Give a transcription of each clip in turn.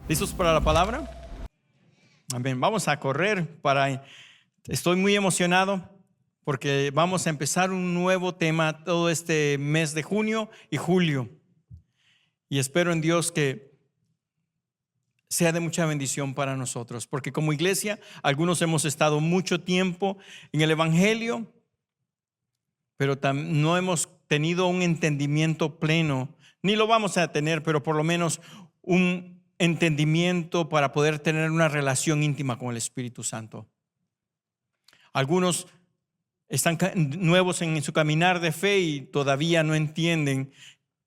¿Listos para la palabra? Amén. Vamos a correr Estoy muy emocionado porque vamos a empezar un nuevo tema todo este mes de junio y julio. Y espero en Dios que sea de mucha bendición para nosotros, porque como iglesia, algunos hemos estado mucho tiempo en el Evangelio, pero no hemos tenido un entendimiento pleno, ni lo vamos a tener, pero por lo menos un entendimiento para poder tener una relación íntima con el Espíritu Santo. Algunos están nuevos en su caminar de fe y todavía no entienden.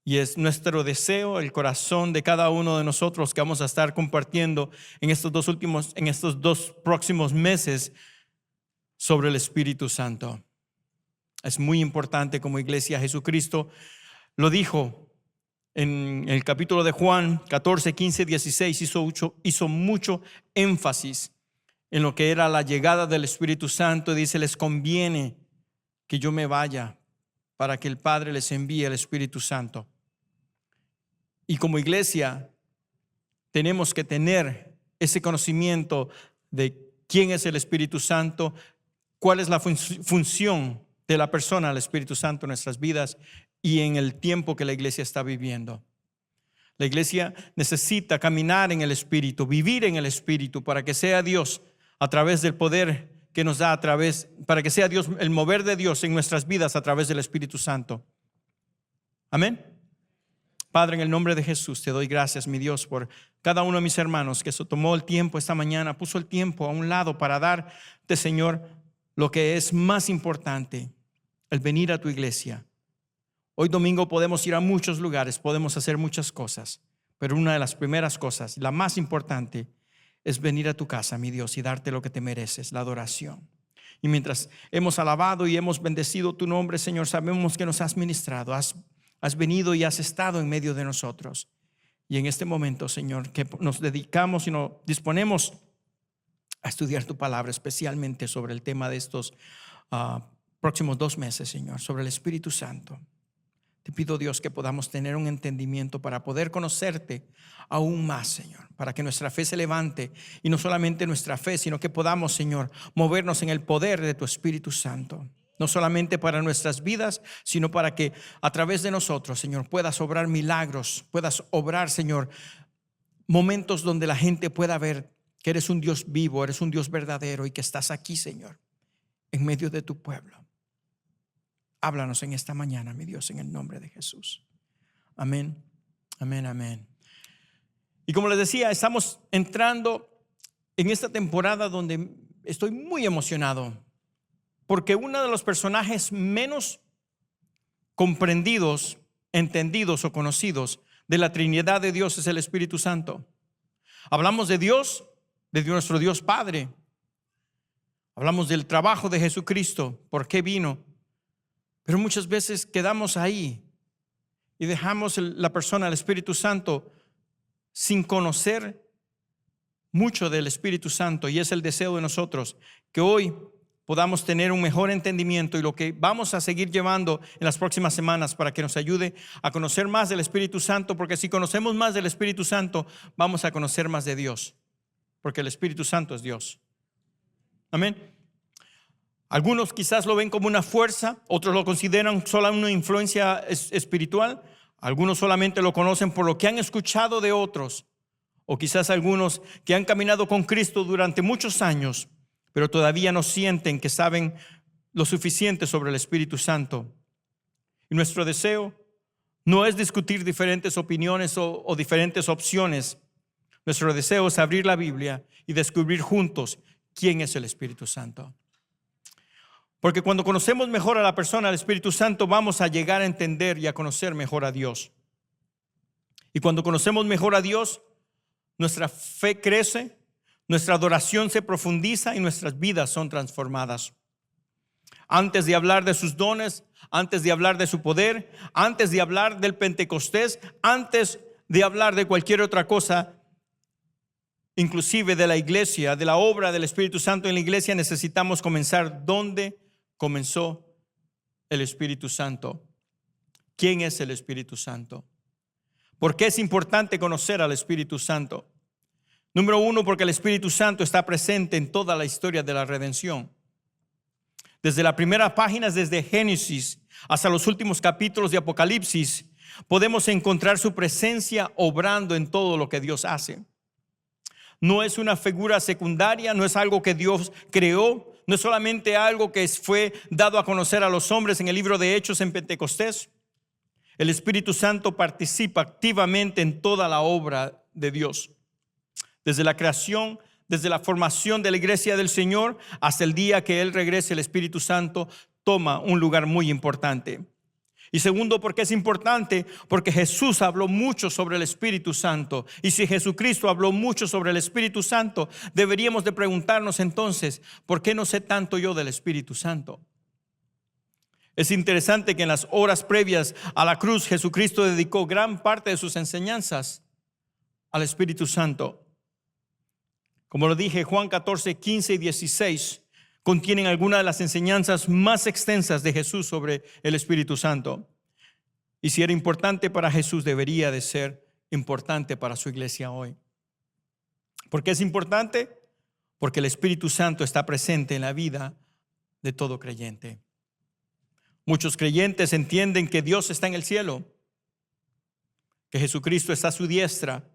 Y es nuestro deseo, el corazón de cada uno de nosotros que vamos a estar compartiendo en estos dos próximos meses sobre el Espíritu Santo. Es muy importante como iglesia. Jesucristo lo dijo en el capítulo de Juan 14, 15, 16. Hizo mucho énfasis en lo que era la llegada del Espíritu Santo. Dice: les conviene que yo me vaya para que el Padre les envíe el Espíritu Santo. Y como iglesia tenemos que tener ese conocimiento de quién es el Espíritu Santo, cuál es la función de la persona del Espíritu Santo en nuestras vidas y en el tiempo que la iglesia está viviendo. La iglesia necesita caminar en el Espíritu, vivir en el Espíritu, para que sea Dios a través del poder que nos da para que sea Dios, el mover de Dios en nuestras vidas a través del Espíritu Santo. Amén. Padre, en el nombre de Jesús, te doy gracias, mi Dios, por cada uno de mis hermanos que se tomó el tiempo esta mañana, puso el tiempo a un lado para darte, Señor, lo que es más importante, el venir a tu iglesia. Hoy domingo podemos ir a muchos lugares, podemos hacer muchas cosas, pero una de las primeras cosas, la más importante, es venir a tu casa, mi Dios, y darte lo que te mereces, la adoración. Y mientras hemos alabado y hemos bendecido tu nombre, Señor, sabemos que nos has ministrado, has venido y has estado en medio de nosotros. Y en este momento, Señor, que nos dedicamos y nos disponemos a estudiar tu palabra, especialmente sobre el tema de estos próximos 2 meses, Señor, sobre el Espíritu Santo. Te pido, Dios, que podamos tener un entendimiento para poder conocerte aún más, Señor, para que nuestra fe se levante, y no solamente nuestra fe, sino que podamos, Señor, movernos en el poder de tu Espíritu Santo. No solamente para nuestras vidas, sino para que a través de nosotros, Señor, puedas obrar milagros, puedas obrar, Señor, momentos donde la gente pueda ver que eres un Dios vivo, eres un Dios verdadero y que estás aquí, Señor, en medio de tu pueblo. Háblanos en esta mañana, mi Dios, en el nombre de Jesús. Amén, amén, amén. Y como les decía, estamos entrando en esta temporada donde estoy muy emocionado, porque uno de los personajes menos comprendidos, entendidos o conocidos de la Trinidad de Dios es el Espíritu Santo. Hablamos de Dios, de nuestro Dios Padre. Hablamos del trabajo de Jesucristo, por qué vino. Pero muchas veces quedamos ahí y dejamos la persona, el Espíritu Santo, sin conocer mucho del Espíritu Santo. Y es el deseo de nosotros que hoy podamos tener un mejor entendimiento, y lo que vamos a seguir llevando en las próximas semanas para que nos ayude a conocer más del Espíritu Santo, porque si conocemos más del Espíritu Santo, vamos a conocer más de Dios, porque el Espíritu Santo es Dios. Amén. Algunos quizás lo ven como una fuerza, otros lo consideran solo una influencia espiritual, algunos solamente lo conocen por lo que han escuchado de otros, o quizás algunos que han caminado con Cristo durante muchos años, pero todavía no sienten que saben lo suficiente sobre el Espíritu Santo. Y nuestro deseo no es discutir diferentes opiniones o diferentes opciones. Nuestro deseo es abrir la Biblia y descubrir juntos quién es el Espíritu Santo. Porque cuando conocemos mejor a la persona del Espíritu Santo, vamos a llegar a entender y a conocer mejor a Dios. Y cuando conocemos mejor a Dios, nuestra fe crece, nuestra adoración se profundiza y nuestras vidas son transformadas. Antes de hablar de sus dones, antes de hablar de su poder, antes de hablar del Pentecostés, antes de hablar de cualquier otra cosa, inclusive de la iglesia, de la obra del Espíritu Santo en la iglesia, necesitamos comenzar donde comenzó el Espíritu Santo. ¿Quién es el Espíritu Santo? ¿Por qué es importante conocer al Espíritu Santo? Número uno, porque el Espíritu Santo está presente en toda la historia de la redención. Desde las primeras páginas, desde Génesis hasta los últimos capítulos de Apocalipsis, podemos encontrar su presencia obrando en todo lo que Dios hace. No es una figura secundaria, no es algo que Dios creó, no es solamente algo que fue dado a conocer a los hombres en el libro de Hechos en Pentecostés. El Espíritu Santo participa activamente en toda la obra de Dios. Desde la creación, desde la formación de la iglesia del Señor hasta el día que Él regrese, el Espíritu Santo toma un lugar muy importante. Y segundo, porque es importante, porque Jesús habló mucho sobre el Espíritu Santo. Y si Jesucristo habló mucho sobre el Espíritu Santo, deberíamos de preguntarnos entonces, ¿por qué no sé tanto yo del Espíritu Santo? Es interesante que en las horas previas a la cruz, Jesucristo dedicó gran parte de sus enseñanzas al Espíritu Santo. Como lo dije, Juan 14, 15 y 16 contienen algunas de las enseñanzas más extensas de Jesús sobre el Espíritu Santo. Y si era importante para Jesús, debería de ser importante para su iglesia hoy. ¿Por qué es importante? Porque el Espíritu Santo está presente en la vida de todo creyente. Muchos creyentes entienden que Dios está en el cielo, que Jesucristo está a su diestra.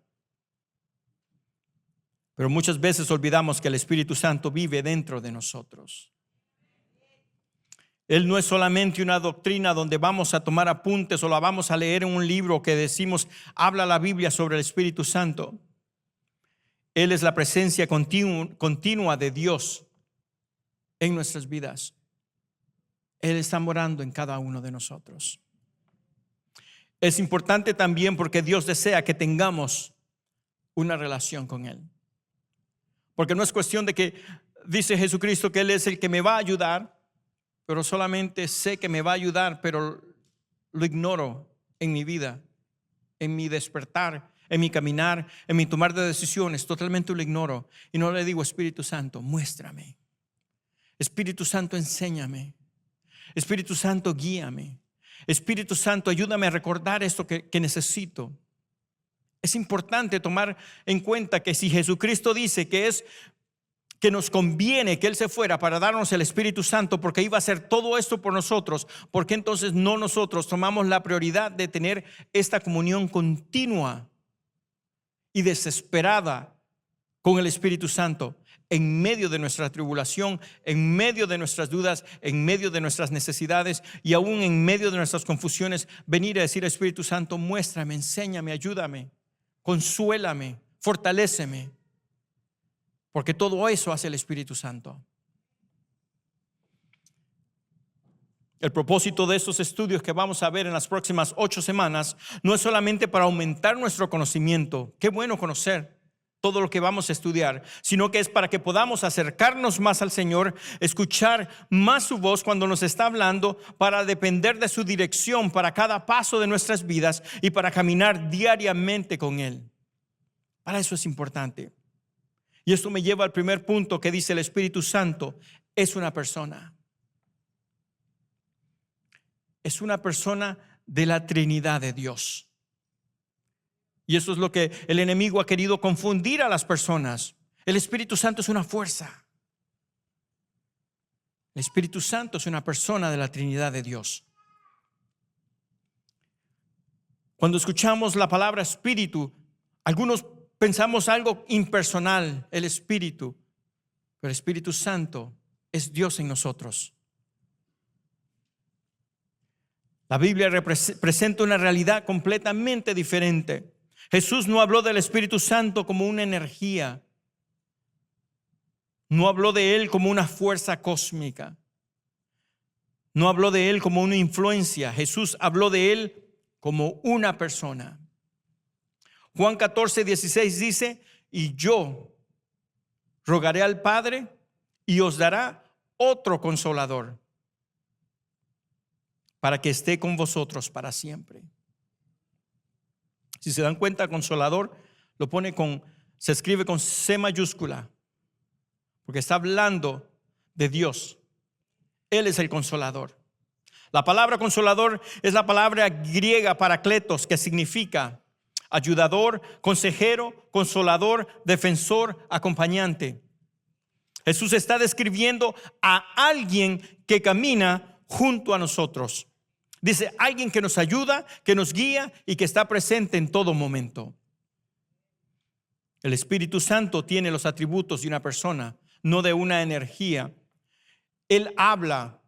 Pero muchas veces olvidamos que el Espíritu Santo vive dentro de nosotros. Él no es solamente una doctrina donde vamos a tomar apuntes o la vamos a leer en un libro que decimos, habla la Biblia sobre el Espíritu Santo. Él es la presencia continua de Dios en nuestras vidas. Él está morando en cada uno de nosotros. Es importante también porque Dios desea que tengamos una relación con Él. Porque no es cuestión de que dice Jesucristo que Él es el que me va a ayudar, pero solamente sé que me va a ayudar, pero lo ignoro en mi vida, en mi despertar, en mi caminar, en mi tomar de decisiones, totalmente lo ignoro. Y no le digo, Espíritu Santo, muéstrame. Espíritu Santo, enséñame. Espíritu Santo, guíame. Espíritu Santo, ayúdame a recordar esto que necesito. Es importante tomar en cuenta que si Jesucristo dice que nos conviene que Él se fuera para darnos el Espíritu Santo porque iba a hacer todo esto por nosotros, ¿por qué entonces no nosotros tomamos la prioridad de tener esta comunión continua y desesperada con el Espíritu Santo en medio de nuestra tribulación, en medio de nuestras dudas, en medio de nuestras necesidades y aún en medio de nuestras confusiones, venir a decir, Espíritu Santo, muéstrame, enséñame, ayúdame, consuélame, fortaléceme? Porque todo eso hace el Espíritu Santo. El propósito de estos estudios que vamos a ver en las próximas 8 semanas no es solamente para aumentar nuestro conocimiento. Qué bueno conocer todo lo que vamos a estudiar, sino que es para que podamos acercarnos más al Señor, escuchar más su voz cuando nos está hablando, para depender de su dirección para cada paso de nuestras vidas y para caminar diariamente con Él. Para eso es importante. Y esto me lleva al primer punto que dice: el Espíritu Santo es una persona. Es una persona de la Trinidad de Dios. Y eso es lo que el enemigo ha querido confundir a las personas. El Espíritu Santo es una fuerza. El Espíritu Santo es una persona de la Trinidad de Dios. Cuando escuchamos la palabra espíritu, algunos pensamos algo impersonal, el Espíritu. Pero el Espíritu Santo es Dios en nosotros. La Biblia presenta una realidad completamente diferente. Jesús no habló del Espíritu Santo como una energía. No habló de Él como una fuerza cósmica. No habló de Él como una influencia. Jesús habló de Él como una persona. Juan 14, 16 dice: y yo rogaré al Padre y os dará otro consolador, para que esté con vosotros para siempre. Si se dan cuenta, consolador se escribe con C mayúscula, porque está hablando de Dios. Él es el consolador. La palabra consolador es la palabra griega parakletos, que significa ayudador, consejero, consolador, defensor, acompañante. Jesús está describiendo a alguien que camina junto a nosotros. Dice, alguien que nos ayuda, que nos guía y que está presente en todo momento. El Espíritu Santo tiene los atributos de una persona, no de una energía. Él habla.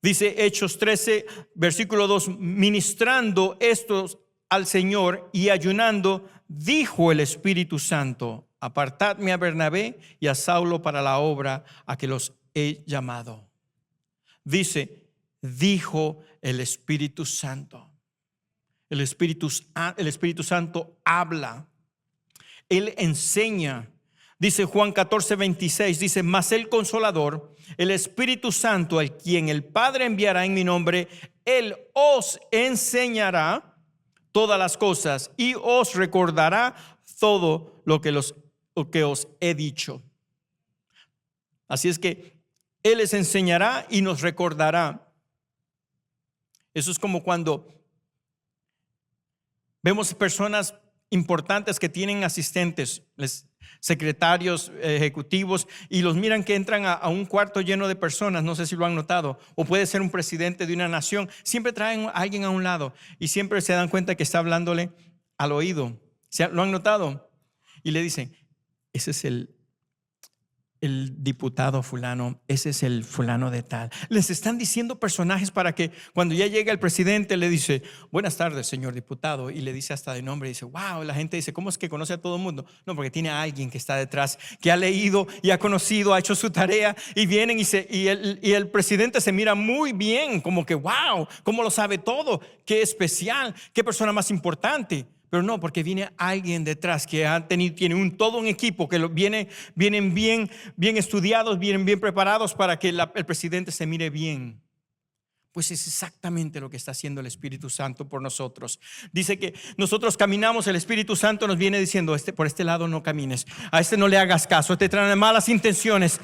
Dice Hechos 13, versículo 2, ministrando estos al Señor y ayunando, dijo el Espíritu Santo, apartadme a Bernabé y a Saulo para la obra a que los he llamado. Dice, dijo el Espíritu Santo. El Espíritu Santo habla. Él enseña. Dice Juan 14, 26, dice, mas el Consolador, el Espíritu Santo, al quien el Padre enviará en mi nombre, Él os enseñará todas las cosas y os recordará todo lo que os he dicho. Así es que Él les enseñará y nos recordará. Eso es como cuando vemos personas importantes que tienen asistentes, secretarios ejecutivos, y los miran que entran a un cuarto lleno de personas. No sé si lo han notado, o puede ser un presidente de una nación. Siempre traen a alguien a un lado y siempre se dan cuenta que está hablándole al oído. ¿Lo han notado? Y le dicen, ese es el diputado fulano, ese es el fulano de tal. Les están diciendo personajes para que cuando ya llega el presidente le dice, buenas tardes, señor diputado, y le dice hasta de nombre, y dice, wow, la gente dice, ¿cómo es que conoce a todo el mundo? No, porque tiene a alguien que está detrás, que ha leído y ha conocido, ha hecho su tarea, y vienen y el presidente se mira muy bien, como que wow, cómo lo sabe todo, qué especial, qué persona más importante. Pero no, porque viene alguien detrás que tiene todo un equipo que vienen bien estudiados, vienen bien preparados para que el presidente se mire bien. Pues es exactamente lo que está haciendo el Espíritu Santo por nosotros. Dice que nosotros caminamos, el Espíritu Santo nos viene diciendo, por este lado no camines, a este no le hagas caso, te traen malas intenciones.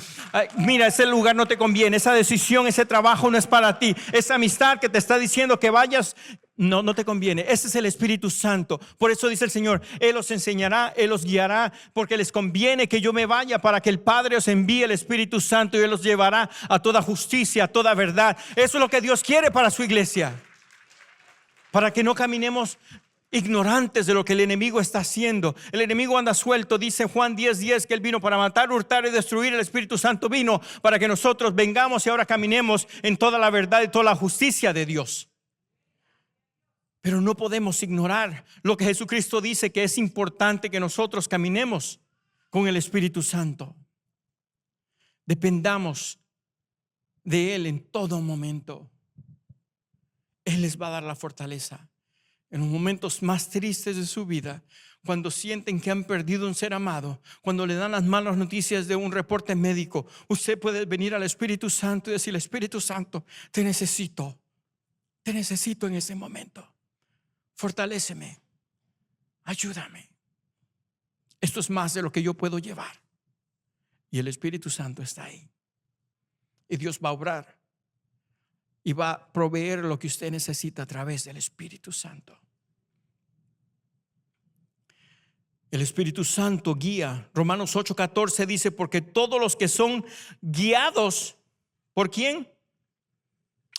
Mira, ese lugar no te conviene, esa decisión, ese trabajo no es para ti, esa amistad que te está diciendo que vayas, no te conviene. Ese es el Espíritu Santo. Por eso dice el Señor, Él os enseñará, Él os guiará, porque les conviene que yo me vaya para que el Padre os envíe el Espíritu Santo y Él os llevará a toda justicia, a toda verdad. Eso es lo que Dios quiere para su iglesia, para que no caminemos ignorantes de lo que el enemigo está haciendo. El enemigo anda suelto. Dice Juan 10:10 que Él vino para matar, hurtar y destruir. El Espíritu Santo vino para que nosotros vengamos y ahora caminemos en toda la verdad y toda la justicia de Dios. Pero no podemos ignorar lo que Jesucristo dice, que es importante que nosotros caminemos con el Espíritu Santo. Dependamos de Él en todo momento. Él les va a dar la fortaleza en los momentos más tristes de su vida, cuando sienten que han perdido un ser amado, cuando le dan las malas noticias de un reporte médico. Usted puede venir al Espíritu Santo y decirle, Espíritu Santo, te necesito en ese momento. Fortaléceme, ayúdame. Esto es más de lo que yo puedo llevar. Y el Espíritu Santo está ahí. Y Dios va a obrar y va a proveer lo que usted necesita a través del Espíritu Santo. El Espíritu Santo guía. Romanos 8:14 dice, porque todos los que son guiados, ¿por quién?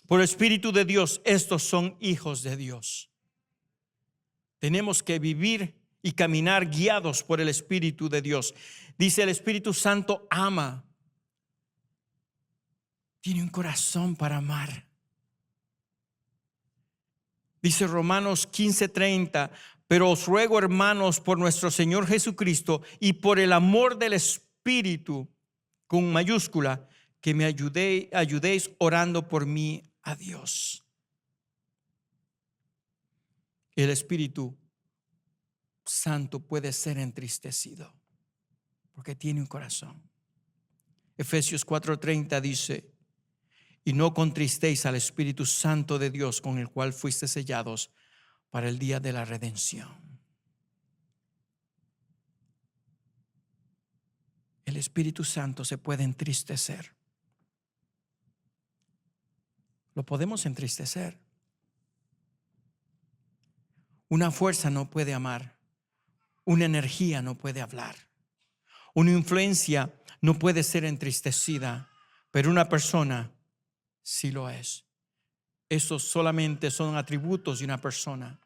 Por el Espíritu de Dios, estos son hijos de Dios. Tenemos que vivir y caminar guiados por el Espíritu de Dios. Dice, el Espíritu Santo ama. Tiene un corazón para amar. Dice Romanos 15:30, pero os ruego, hermanos, por nuestro Señor Jesucristo y por el amor del Espíritu, con mayúscula, que me ayudéis orando por mí a Dios. El Espíritu Santo puede ser entristecido porque tiene un corazón. Efesios 4:30 dice, y no contristéis al Espíritu Santo de Dios, con el cual fuiste sellados para el día de la redención. El Espíritu Santo se puede entristecer. Lo podemos entristecer. Una fuerza no puede amar. Una energía no puede hablar. Una influencia no puede ser entristecida, pero una persona sí lo es. Esos solamente son atributos de una persona.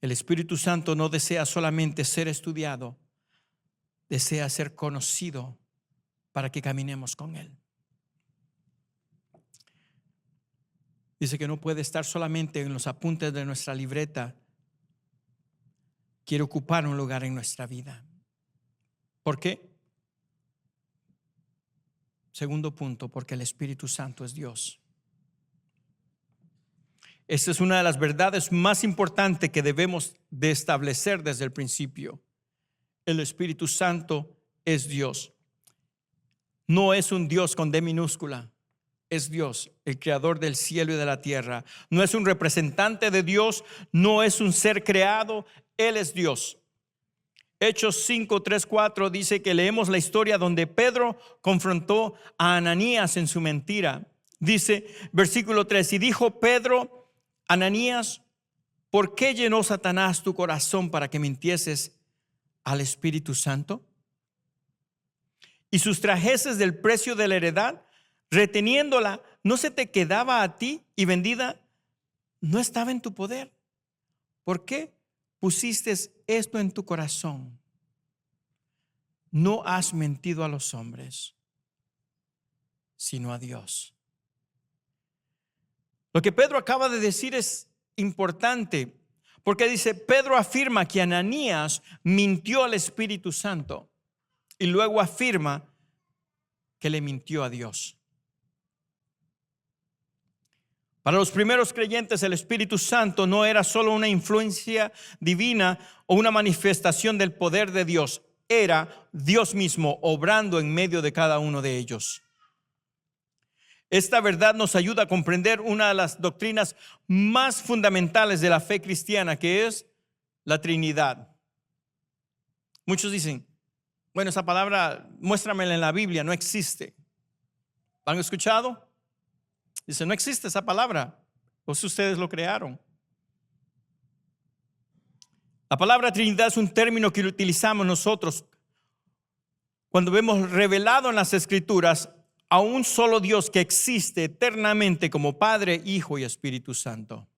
El Espíritu Santo no desea solamente ser estudiado, desea ser conocido para que caminemos con Él. Dice que no puede estar solamente en los apuntes de nuestra libreta. Quiere ocupar un lugar en nuestra vida. ¿Por qué? Segundo punto, porque el Espíritu Santo es Dios. Esta es una de las verdades más importantes que debemos de establecer desde el principio. El Espíritu Santo es Dios. No es un Dios con D minúscula. Es Dios, el creador del cielo y de la tierra. No es un representante de Dios, no es un ser creado. Él es Dios. Hechos 5, 3, 4 dice que leemos la historia donde Pedro confrontó a Ananías en su mentira. Dice, versículo 3, y dijo Pedro, Ananías, ¿por qué llenó Satanás tu corazón para que mintieses al Espíritu Santo? Y sustrajeses del precio de la heredad, reteniéndola, ¿no se te quedaba a ti y vendida no estaba en tu poder? ¿Por qué pusiste esto en tu corazón? No has mentido a los hombres, sino a Dios. Lo que Pedro acaba de decir es importante, porque dice, Pedro afirma que Ananías mintió al Espíritu Santo y luego afirma que le mintió a Dios. Para los primeros creyentes, el Espíritu Santo no era solo una influencia divina o una manifestación del poder de Dios. Era Dios mismo obrando en medio de cada uno de ellos. Esta verdad nos ayuda a comprender una de las doctrinas más fundamentales de la fe cristiana, que es la Trinidad. Muchos dicen, bueno, esa palabra, muéstramela en la Biblia, no existe. ¿Han escuchado? Dice, no existe esa palabra, o si ustedes lo crearon. La palabra Trinidad es un término que utilizamos nosotros cuando vemos revelado en las Escrituras a un solo Dios que existe eternamente como Padre, Hijo y Espíritu Santo.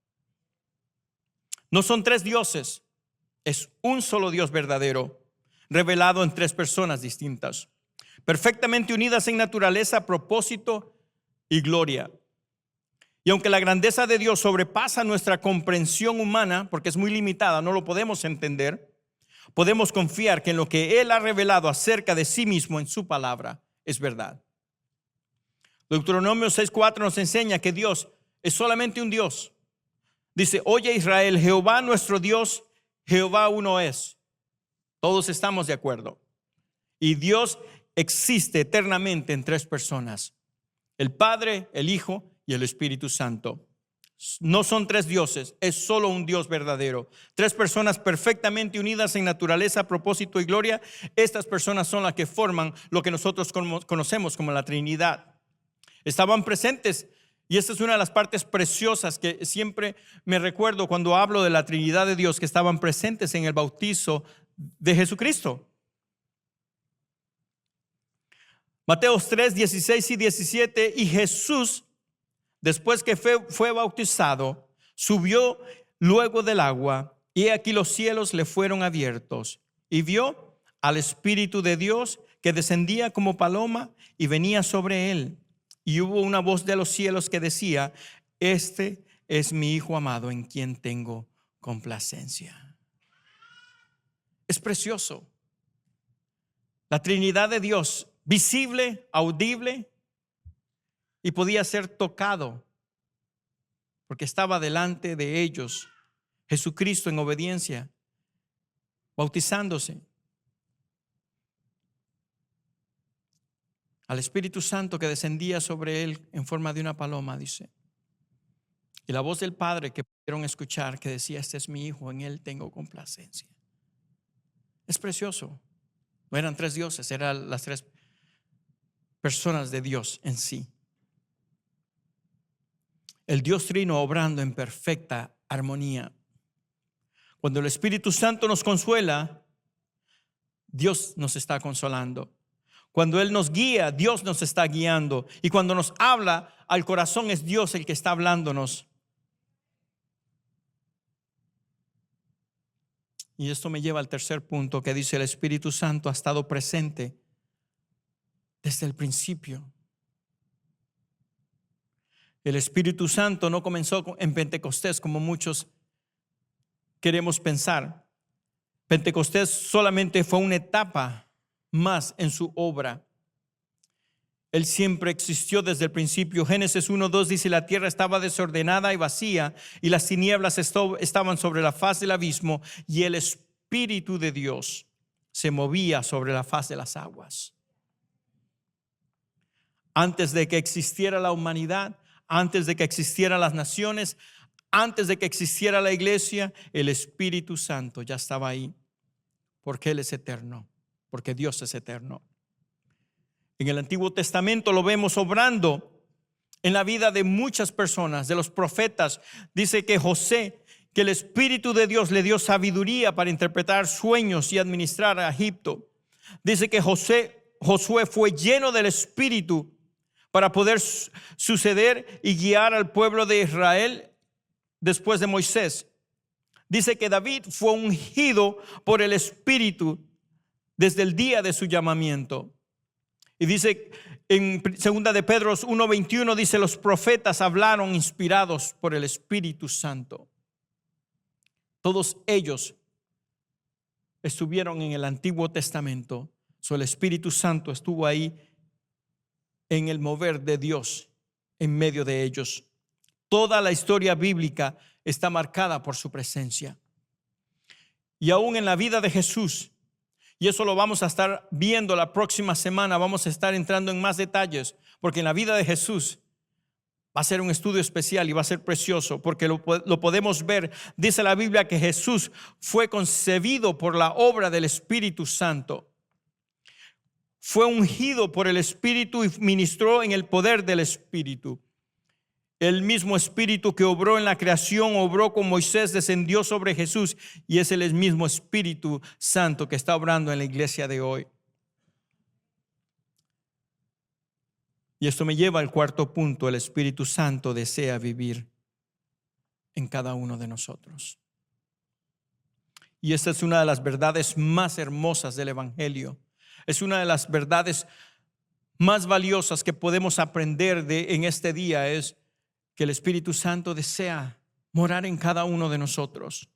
No son tres dioses, es un solo Dios verdadero, revelado en tres personas distintas, perfectamente unidas en naturaleza, propósito y gloria. Y aunque la grandeza de Dios sobrepasa nuestra comprensión humana, porque es muy limitada, no lo podemos entender, podemos confiar que en lo que Él ha revelado acerca de sí mismo en su palabra es verdad. Deuteronomio 6:4 nos enseña que Dios es solamente un Dios. Dice, oye Israel, Jehová nuestro Dios, Jehová uno es. Todos estamos de acuerdo. Y Dios existe eternamente en tres personas: el Padre, el Hijo y el Espíritu Santo. No son tres dioses, es solo un Dios verdadero. Tres personas perfectamente unidas en naturaleza, propósito y gloria. Estas personas son las que forman lo que nosotros conocemos como la Trinidad. Estaban presentes, y esta es una de las partes preciosas que siempre me recuerdo cuando hablo de la Trinidad de Dios, que estaban presentes en el bautizo de Jesucristo. Mateos 3, 16 y 17, y Jesús, después que fue bautizado, subió luego del agua, y aquí los cielos le fueron abiertos, y vio al Espíritu de Dios que descendía como paloma y venía sobre él. Y hubo una voz de los cielos que decía, este es mi Hijo amado en quien tengo complacencia. Es precioso. La Trinidad de Dios, visible, audible, y podía ser tocado, porque estaba delante de ellos Jesucristo en obediencia, bautizándose. Al Espíritu Santo que descendía sobre él en forma de una paloma, dice. Y la voz del Padre que pudieron escuchar que decía, este es mi Hijo, en él tengo complacencia. Es precioso. No eran tres dioses, eran las tres personas de Dios en sí. El Dios Trino obrando en perfecta armonía. Cuando el Espíritu Santo nos consuela, Dios nos está consolando. Cuando Él nos guía, Dios nos está guiando. Y cuando nos habla al corazón, es Dios el que está hablándonos. Y esto me lleva al tercer punto que dice: el Espíritu Santo ha estado presente desde el principio. El Espíritu Santo no comenzó en Pentecostés como muchos queremos pensar. Pentecostés solamente fue una etapa más en su obra. Él siempre existió desde el principio. Génesis 1:2 dice: la tierra estaba desordenada y vacía, y las tinieblas estaban sobre la faz del abismo, y el Espíritu de Dios se movía sobre la faz de las aguas. Antes de que existiera la humanidad, antes de que existieran las naciones, antes de que existiera la iglesia, el Espíritu Santo ya estaba ahí, porque Él es eterno, porque Dios es eterno. En el Antiguo Testamento lo vemos obrando en la vida de muchas personas, de los profetas. Dice que José, que el Espíritu de Dios le dio sabiduría para interpretar sueños y administrar a Egipto. Dice que Josué fue lleno del Espíritu para poder suceder y guiar al pueblo de Israel después de Moisés. Dice que David fue ungido por el Espíritu desde el día de su llamamiento. Y dice en 2 de Pedro 1:21, dice: los profetas hablaron inspirados por el Espíritu Santo. Todos ellos estuvieron en el Antiguo Testamento. El Espíritu Santo estuvo ahí en el mover de Dios en medio de ellos. Toda la historia bíblica está marcada por su presencia. Y aún en la vida de Jesús, y eso lo vamos a estar viendo la próxima semana, vamos a estar entrando en más detalles, porque en la vida de Jesús va a ser un estudio especial y va a ser precioso, porque lo podemos ver. Dice la Biblia que Jesús fue concebido por la obra del Espíritu Santo. Fue ungido por el Espíritu y ministró en el poder del Espíritu. El mismo Espíritu que obró en la creación, obró con Moisés, descendió sobre Jesús, y es el mismo Espíritu Santo que está obrando en la iglesia de hoy. Y esto me lleva al cuarto punto: el Espíritu Santo desea vivir en cada uno de nosotros. Y esta es una de las verdades más hermosas del Evangelio. Es una de las verdades más valiosas que podemos aprender en este día, es que el Espíritu Santo desea morar en cada uno de nosotros.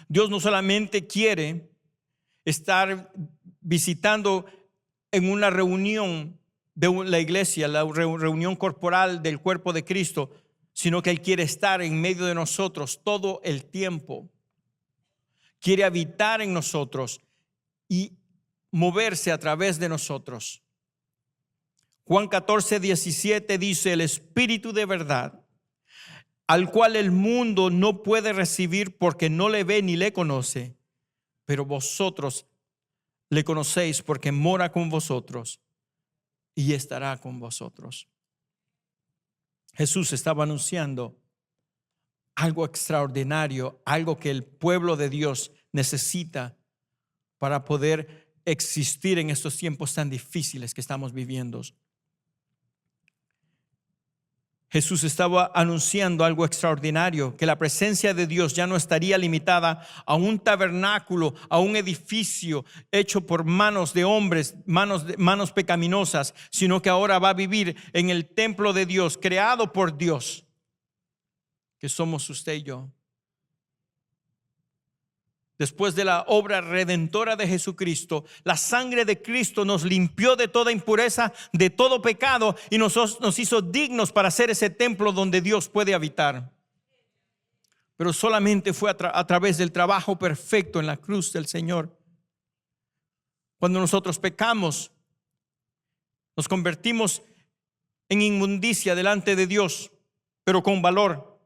Dios no solamente quiere estar visitando en una reunión de la iglesia, la reunión corporal del cuerpo de Cristo, sino que Él quiere estar en medio de nosotros todo el tiempo. Quiere habitar en nosotros y moverse a través de nosotros. Juan 14:17 dice: el Espíritu de verdad, al cual el mundo no puede recibir porque no le ve ni le conoce, pero vosotros le conocéis porque mora con vosotros y estará con vosotros. Jesús estaba anunciando algo extraordinario, algo que el pueblo de Dios necesita para poder existir en estos tiempos tan difíciles que estamos viviendo. Jesús estaba anunciando algo extraordinario, que la presencia de Dios ya no estaría limitada a un tabernáculo, a un edificio hecho por manos de hombres, manos pecaminosas, sino que ahora va a vivir en el templo de Dios, creado por Dios, que somos usted y yo. Después de la obra redentora de Jesucristo, la sangre de Cristo nos limpió de toda impureza, de todo pecado, y nos hizo dignos para ser ese templo donde Dios puede habitar. Pero solamente fue a través del trabajo perfecto en la cruz del Señor. Cuando nosotros pecamos, nos convertimos en inmundicia delante de Dios, pero con valor,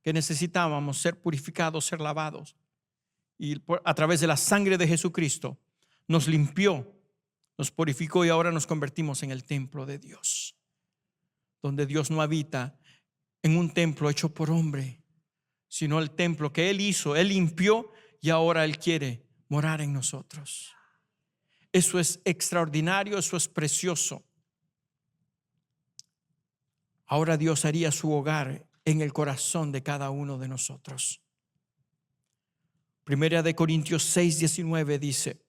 que necesitábamos ser purificados, ser lavados. Y a través de la sangre de Jesucristo nos limpió, nos purificó, y ahora nos convertimos en el templo de Dios, donde Dios no habita en un templo hecho por hombre, sino el templo que Él hizo, Él limpió y ahora Él quiere morar en nosotros. Eso es extraordinario, eso es precioso. Ahora Dios haría su hogar en el corazón de cada uno de nosotros. Primera de Corintios 6:19 dice: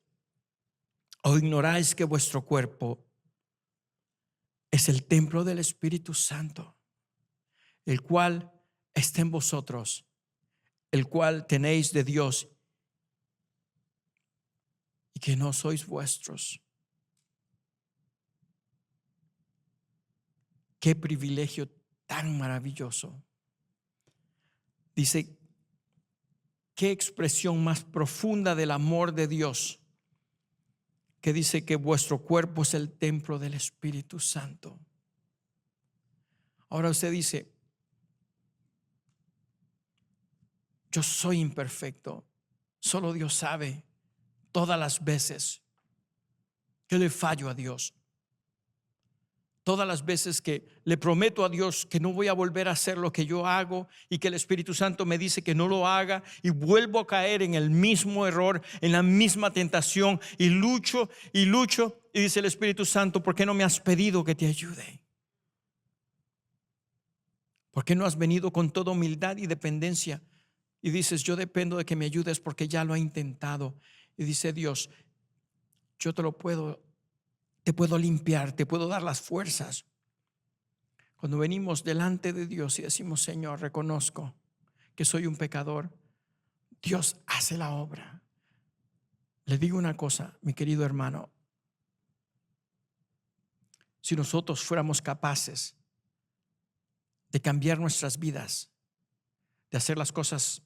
¿o ignoráis que vuestro cuerpo es el templo del Espíritu Santo, el cual está en vosotros, el cual tenéis de Dios, y que no sois vuestros? Qué privilegio tan maravilloso. Dice, qué expresión más profunda del amor de Dios, que dice que vuestro cuerpo es el templo del Espíritu Santo. Ahora usted dice, yo soy imperfecto, solo Dios sabe todas las veces que le fallo a Dios. Todas las veces que le prometo a Dios que no voy a volver a hacer lo que yo hago y que el Espíritu Santo me dice que no lo haga, y vuelvo a caer en el mismo error, en la misma tentación, y lucho y dice el Espíritu Santo, ¿por qué no me has pedido que te ayude? ¿Por qué no has venido con toda humildad y dependencia? Y dices, yo dependo de que me ayudes porque ya lo he intentado. Y dice Dios, yo te puedo limpiar, te puedo dar las fuerzas. Cuando venimos delante de Dios y decimos, Señor, reconozco que soy un pecador, Dios hace la obra. Le digo una cosa, mi querido hermano, si nosotros fuéramos capaces de cambiar nuestras vidas, de hacer las cosas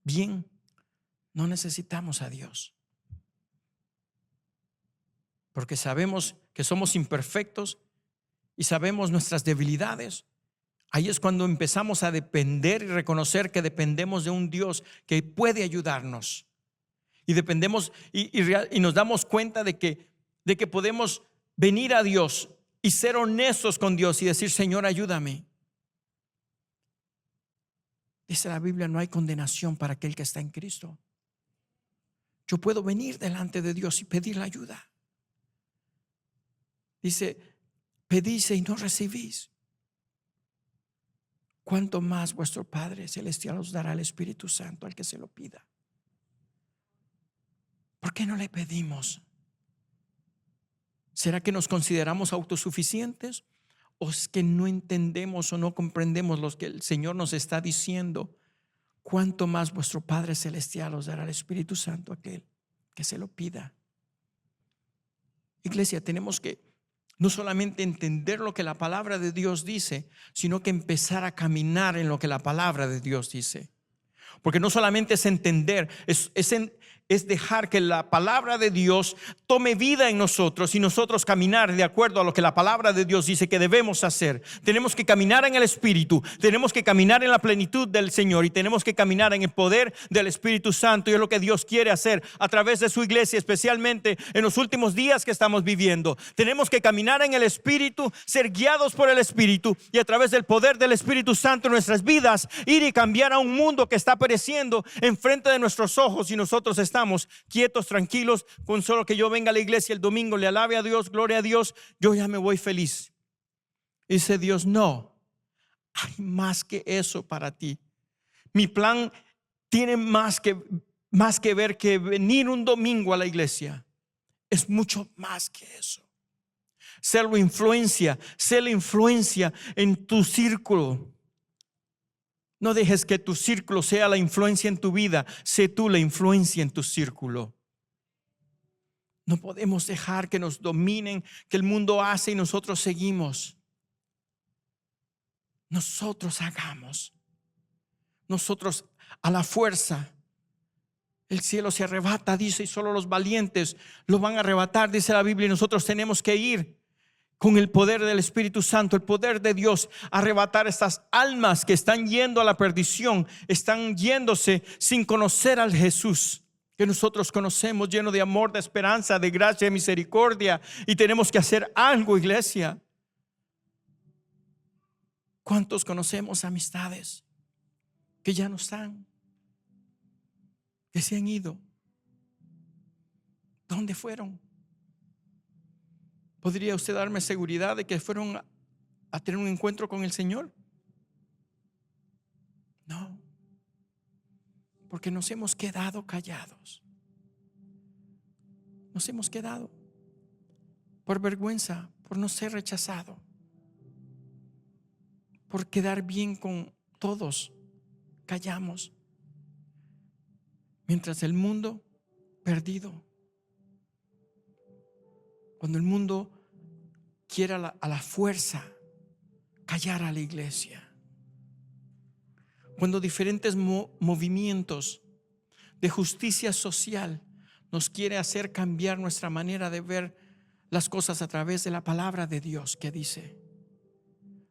bien, no necesitamos a Dios. Porque sabemos que somos imperfectos y sabemos nuestras debilidades. Ahí es cuando empezamos a depender y reconocer que dependemos de un Dios que puede ayudarnos. Y dependemos y nos damos cuenta de que podemos venir a Dios y ser honestos con Dios y decir, Señor, ayúdame. Dice la Biblia, no hay condenación para aquel que está en Cristo. Yo puedo venir delante de Dios y pedir la ayuda. Dice, pedís y no recibís. ¿Cuánto más vuestro Padre Celestial os dará el Espíritu Santo al que se lo pida? ¿Por qué no le pedimos? ¿Será que nos consideramos autosuficientes? ¿O es que no entendemos o no comprendemos lo que el Señor nos está diciendo? ¿Cuánto más vuestro Padre Celestial os dará el Espíritu Santo a aquel que se lo pida? Iglesia, tenemos que no solamente entender lo que la palabra de Dios dice, sino que empezar a caminar en lo que la palabra de Dios dice. Porque no solamente es entender, es dejar que la palabra de Dios tome vida en nosotros y nosotros caminar de acuerdo a lo que la palabra de Dios dice que debemos hacer. Tenemos que caminar en el Espíritu, tenemos que caminar en la plenitud del Señor y tenemos que caminar en el poder del Espíritu Santo, y es lo que Dios quiere hacer a través de su iglesia, especialmente en los últimos días que estamos viviendo. Tenemos que caminar en el Espíritu, ser guiados por el Espíritu, y a través del poder del Espíritu Santo en nuestras vidas ir y cambiar a un mundo que está pereciendo enfrente de nuestros ojos, y nosotros estamos quietos, tranquilos, con solo que yo venga a la iglesia el domingo, le alabe a Dios, gloria a Dios, yo ya me voy feliz. Dice Dios, no, hay más que eso para ti. Mi plan tiene más que ver que venir un domingo a la iglesia. Es mucho más que eso. Sé la influencia en tu círculo. No dejes que tu círculo sea la influencia en tu vida. Sé tú la influencia en tu círculo. No podemos dejar que nos dominen, que el mundo hace y nosotros seguimos. Nosotros hagamos. Nosotros a la fuerza. El cielo se arrebata, dice, y solo los valientes lo van a arrebatar, dice la Biblia. Y nosotros tenemos que ir con el poder del Espíritu Santo, el poder de Dios, arrebatar estas almas que están yendo a la perdición, están yéndose sin conocer al Jesús que nosotros conocemos, lleno de amor, de esperanza, de gracia, de misericordia. Y tenemos que hacer algo, iglesia. ¿Cuántos conocemos amistades que ya no están, que se han ido? ¿Dónde fueron? ¿Podría usted darme seguridad de que fueron a tener un encuentro con el Señor? No, porque nos hemos quedado callados. Nos hemos quedado por vergüenza, por no ser rechazado, por quedar bien con todos. Callamos, mientras el mundo perdido. Cuando el mundo quiere a la fuerza callar a la iglesia. Cuando diferentes movimientos de justicia social nos quiere hacer cambiar nuestra manera de ver las cosas a través de la palabra de Dios que dice.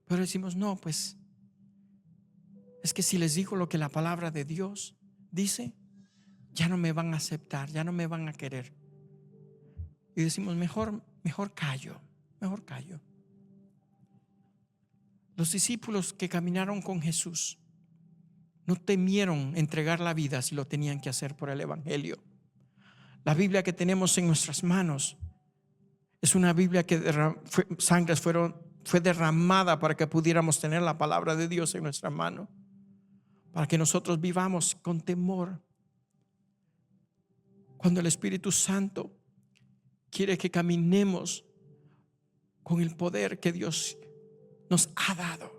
Pero decimos, no, pues es que si les digo lo que la palabra de Dios dice, ya no me van a aceptar, ya no me van a querer. Y decimos, mejor callo, mejor callo. Los discípulos que caminaron con Jesús no temieron entregar la vida si lo tenían que hacer por el evangelio. La Biblia que tenemos en nuestras manos es una Biblia que sangre fue derramada para que pudiéramos tener la palabra de Dios en nuestra mano, para que nosotros vivamos con temor. Cuando el Espíritu Santo quiere que caminemos con el poder que Dios nos ha dado.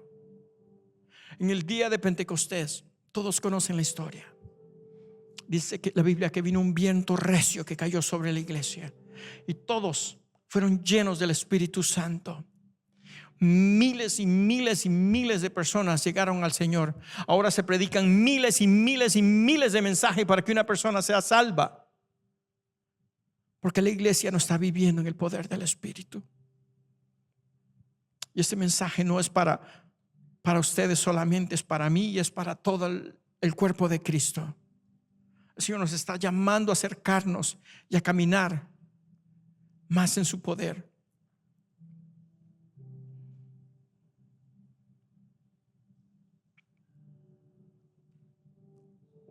En el día de Pentecostés, todos conocen la historia. Dice que la Biblia que vino un viento recio que cayó sobre la iglesia y todos fueron llenos del Espíritu Santo. Miles y miles y miles de personas llegaron al Señor. Ahora se predican miles y miles y miles de mensajes para que una persona sea salva, porque la iglesia no está viviendo en el poder del Espíritu. Y este mensaje no es para ustedes solamente, es para mí y es para todo el cuerpo de Cristo. El Señor nos está llamando a acercarnos y a caminar más en su poder.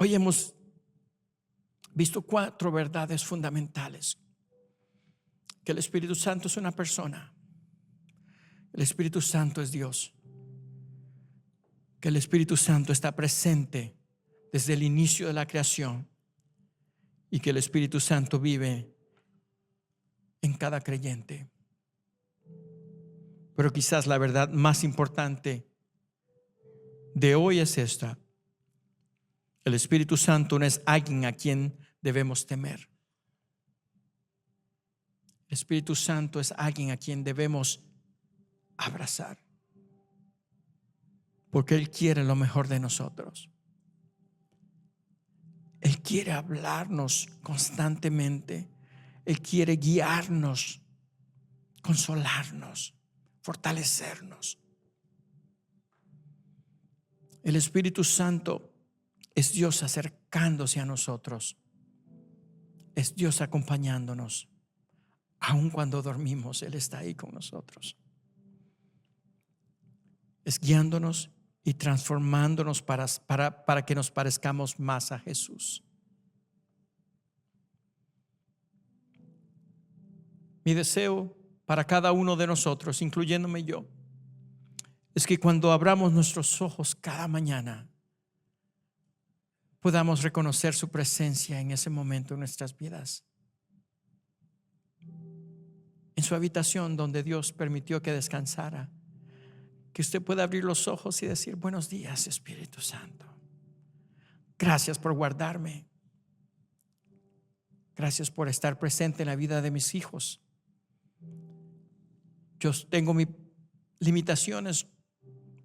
Hoy hemos visto 4 verdades fundamentales: que el Espíritu Santo es una persona, el Espíritu Santo es Dios, que el Espíritu Santo está presente desde el inicio de la creación y que el Espíritu Santo vive en cada creyente. Pero quizás la verdad más importante de hoy es esta: el Espíritu Santo no es alguien a quien debemos temer. El Espíritu Santo es alguien a quien debemos abrazar, porque Él quiere lo mejor de nosotros. Él quiere hablarnos constantemente. Él quiere guiarnos, consolarnos, fortalecernos. El Espíritu Santo es Dios acercándose a nosotros. Es Dios acompañándonos. Aun cuando dormimos, Él está ahí con nosotros. Es guiándonos y transformándonos para que nos parezcamos más a Jesús. Mi deseo para cada uno de nosotros, incluyéndome yo, es que cuando abramos nuestros ojos cada mañana, podamos reconocer su presencia en ese momento en nuestras vidas. En su habitación donde Dios permitió que descansara, que usted pueda abrir los ojos y decir: buenos días, Espíritu Santo. Gracias por guardarme. Gracias por estar presente en la vida de mis hijos. Yo tengo mis limitaciones,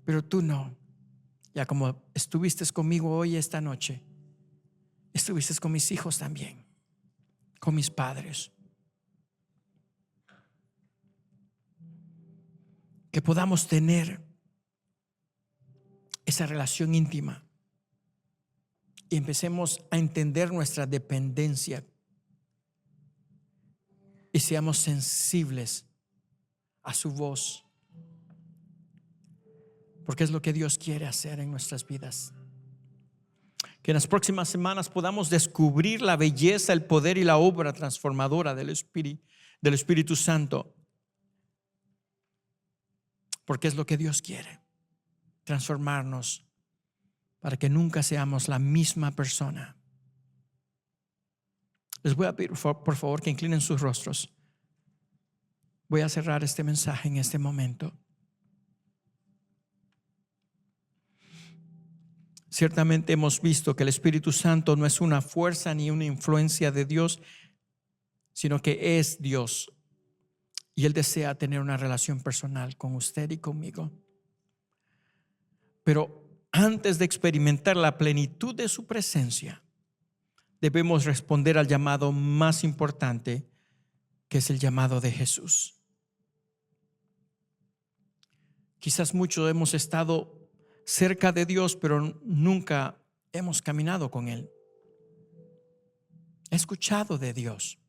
pero tú no. Ya como estuviste conmigo hoy, esta noche, estuviste con mis hijos también, con mis padres. Que podamos tener esa relación íntima y empecemos a entender nuestra dependencia y seamos sensibles a su voz. porque es lo que Dios quiere hacer en nuestras vidas. Que en las próximas semanas podamos descubrir la belleza, el poder y la obra transformadora del Espíritu Santo, porque es lo que Dios quiere, transformarnos para que nunca seamos la misma persona. Les voy a pedir por favor que inclinen sus rostros. Voy a cerrar este mensaje en este momento. Ciertamente hemos visto que el Espíritu Santo no es una fuerza ni una influencia de Dios, sino que es Dios. Y Él desea tener una relación personal con usted y conmigo. Pero antes de experimentar la plenitud de su presencia, debemos responder al llamado más importante, que es el llamado de Jesús. Quizás muchos hemos estado cerca de Dios, pero nunca hemos caminado con Él. He escuchado de Dios.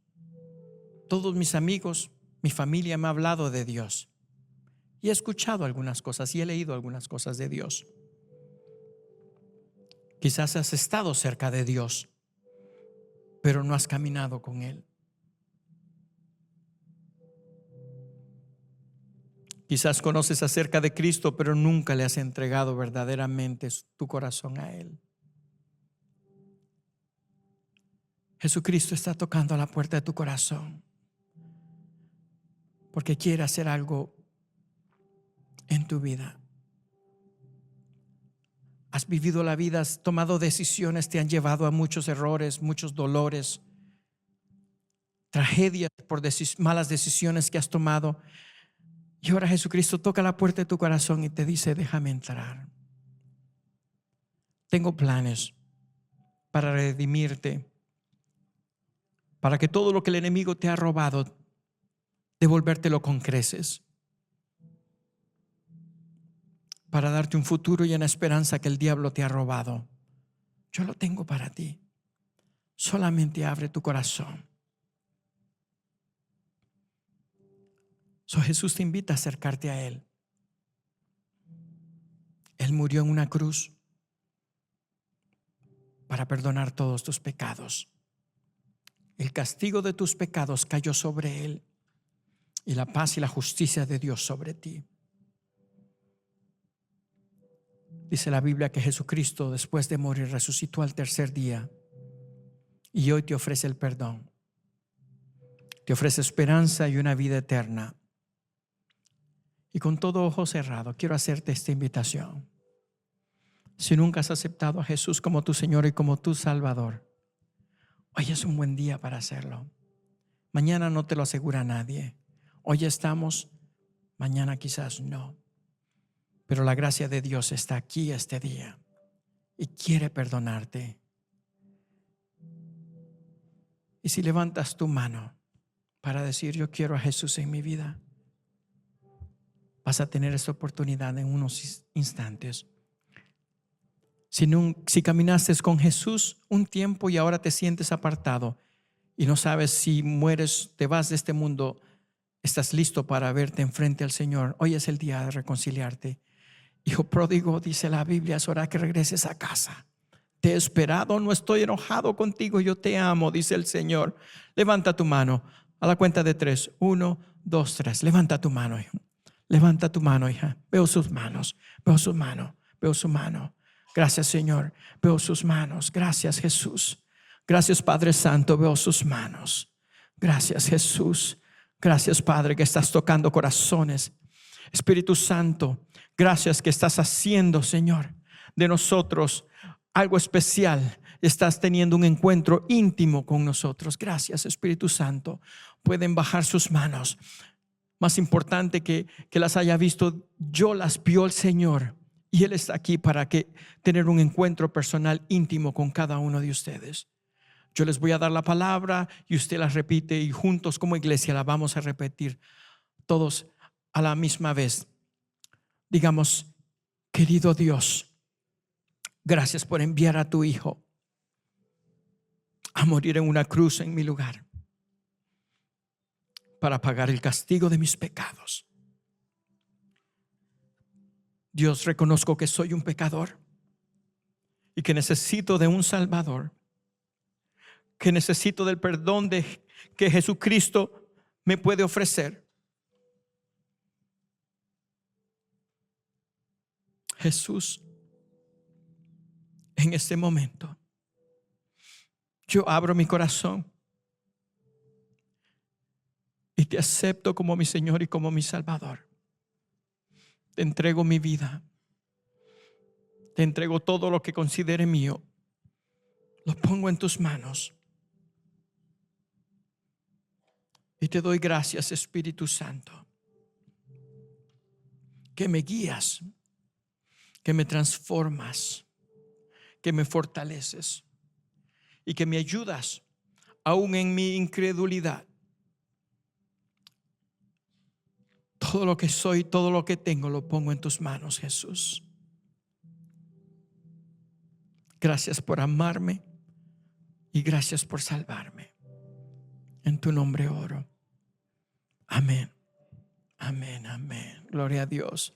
Todos mis amigos, mi familia me ha hablado de Dios. Y he escuchado algunas cosas y he leído algunas cosas de Dios. Quizás has estado cerca de Dios, pero no has caminado con Él. Quizás conoces acerca de Cristo, pero nunca le has entregado verdaderamente tu corazón a Él. Jesucristo está tocando a la puerta de tu corazón, porque quiere hacer algo en tu vida. Has vivido la vida, has tomado decisiones, te han llevado a muchos errores, muchos dolores, tragedias por malas decisiones que has tomado. Y ahora Jesucristo toca la puerta de tu corazón y te dice: déjame entrar. Tengo planes para redimirte, para que todo lo que el enemigo te ha robado, devolvértelo con creces, para darte un futuro y una esperanza que el diablo te ha robado. Yo lo tengo para ti. Solamente abre tu corazón. Jesús te invita a acercarte a Él. Él murió en una cruz para perdonar todos tus pecados. El castigo de tus pecados cayó sobre Él y la paz y la justicia de Dios sobre ti. Dice la Biblia que Jesucristo, después de morir, resucitó al tercer día y hoy te ofrece el perdón. Te ofrece esperanza y una vida eterna. Y con todo ojo cerrado, quiero hacerte esta invitación. Si nunca has aceptado a Jesús como tu Señor y como tu Salvador, hoy es un buen día para hacerlo. Mañana no te lo asegura nadie. Hoy estamos, mañana quizás no. Pero la gracia de Dios está aquí este día y quiere perdonarte. Y si levantas tu mano para decir: yo quiero a Jesús en mi vida, vas a tener esta oportunidad en unos instantes. Si caminaste con Jesús un tiempo y ahora te sientes apartado y no sabes si mueres, te vas de este mundo, estás listo para verte enfrente al Señor, hoy es el día de reconciliarte. Hijo pródigo, dice la Biblia, es hora que regreses a casa. Te he esperado, no estoy enojado contigo, yo te amo, dice el Señor. Levanta tu mano a la cuenta de 3. 1, 2, 3. Levanta tu mano, hijo. Levanta tu mano, hija. Veo sus manos, veo su mano, veo su mano. Gracias, Señor. Veo sus manos. Gracias, Jesús. Gracias, Padre Santo. Veo sus manos. Gracias, Jesús. Gracias, Padre, que estás tocando corazones. Espíritu Santo, gracias que estás haciendo, Señor, de nosotros algo especial. Estás teniendo un encuentro íntimo con nosotros. Gracias, Espíritu Santo. Pueden bajar sus manos. Más importante que las haya visto, yo las vio el Señor y Él está aquí para tener un encuentro personal íntimo con cada uno de ustedes. Yo les voy a dar la palabra y usted la repite y juntos como iglesia la vamos a repetir todos a la misma vez. Digamos: querido Dios, gracias por enviar a tu Hijo a morir en una cruz en mi lugar, para pagar el castigo de mis pecados. Dios, reconozco que soy un pecador y que necesito de un Salvador, que necesito del perdón que Jesucristo me puede ofrecer. Jesús, en este momento, yo abro mi corazón y te acepto como mi Señor y como mi Salvador. Te entrego mi vida. Te entrego todo lo que considere mío. Lo pongo en tus manos. Y te doy gracias, Espíritu Santo, que me guías, que me transformas, que me fortaleces y que me ayudas aún en mi incredulidad. Todo lo que soy, todo lo que tengo, lo pongo en tus manos, Jesús. Gracias por amarme y gracias por salvarme. En tu nombre oro. Amén. Amén, amén. Gloria a Dios.